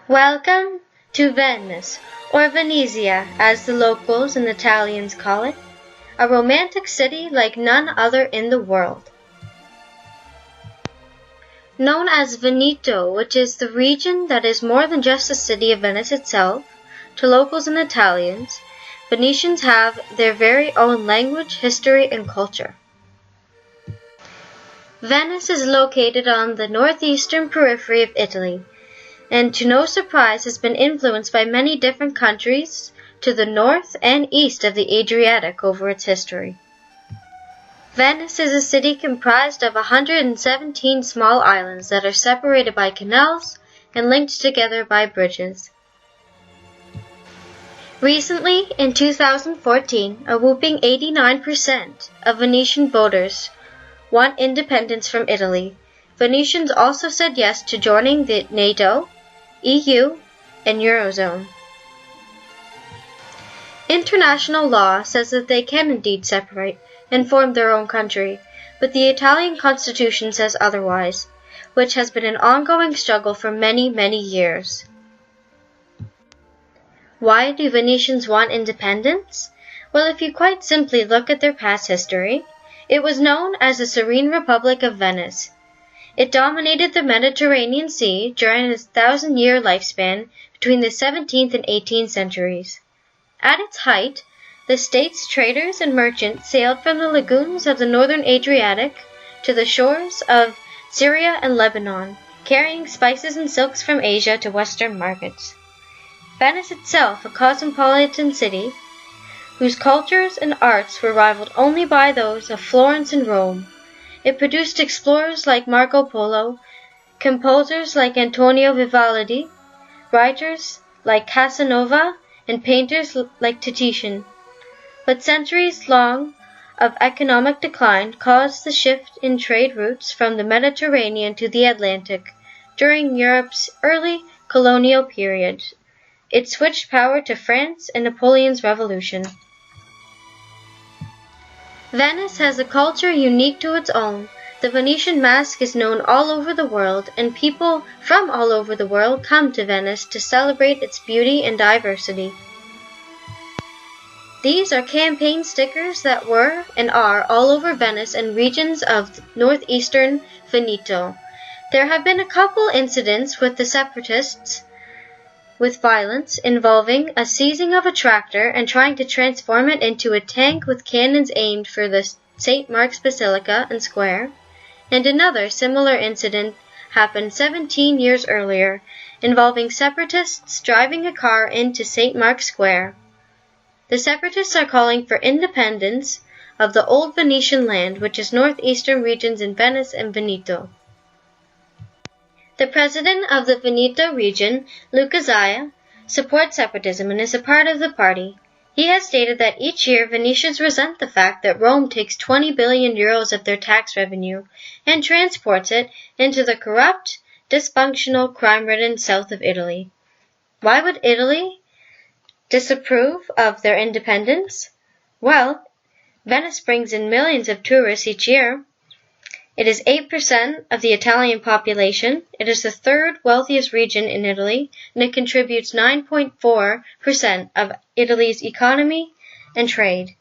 Welcome to Venice, or Venezia as the locals and Italians call it, a romantic city like none other in the world. Known as Veneto, which is the region that is more than just the city of Venice itself, to locals and Italians, Venetians have their very own language, history, and culture. Venice is located on the northeastern periphery of Italy, and to no surprise has been influenced by many different countries to the north and east of the Adriatic over its history. Venice is a city comprised of 117 small islands that are separated by canals and linked together by bridges. Recently, in 2014, a whopping 89% of Venetian voters want independence from Italy. Venetians also said yes to joining the NATO, EU, and Eurozone. International law says that they can indeed separate and form their own country, but the Italian constitution says otherwise, which has been an ongoing struggle for many, many years. Why do Venetians want independence? Well, if you quite simply look at their past history, it was known as the Serene Republic of Venice. It dominated the Mediterranean Sea during its 1,000-year lifespan between the 17th and 18th centuries. At its height, the state's traders and merchants sailed from the lagoons of the northern Adriatic to the shores of Syria and Lebanon, carrying spices and silks from Asia to Western markets. Venice itself, a cosmopolitan city, whose cultures and arts were rivaled only by those of Florence and Rome. It produced explorers like Marco Polo, composers like Antonio Vivaldi, writers like Casanova, and painters like Titian. But centuries long of economic decline caused the shift in trade routes from the Mediterranean to the Atlantic during Europe's early colonial period. It switched power to France and Napoleon's revolution. Venice has a culture unique to its own. The Venetian mask is known all over the world, and people from all over the world come to Venice to celebrate its beauty and diversity. These are campaign stickers that were and are all over Venice and regions of northeastern Veneto. There have been a couple incidents with the Separatists with violence involving a seizing of a tractor and trying to transform it into a tank with cannons aimed for the St. Mark's Basilica and Square, and another similar incident happened 17 years earlier involving separatists driving a car into St. Mark's Square. The separatists are calling for independence of the old Venetian land, which is northeastern regions in Venice and Veneto. The president of the Veneto region, Luca Zaia, supports separatism and is a part of the party. He has stated that each year Venetians resent the fact that Rome takes 20 billion euros of their tax revenue and transports it into the corrupt, dysfunctional, crime-ridden south of Italy. Why would Italy disapprove of their independence? Well, Venice brings in millions of tourists each year. It is 8% of the Italian population. It is the third wealthiest region in Italy, and it contributes 9.4% of Italy's economy and trade.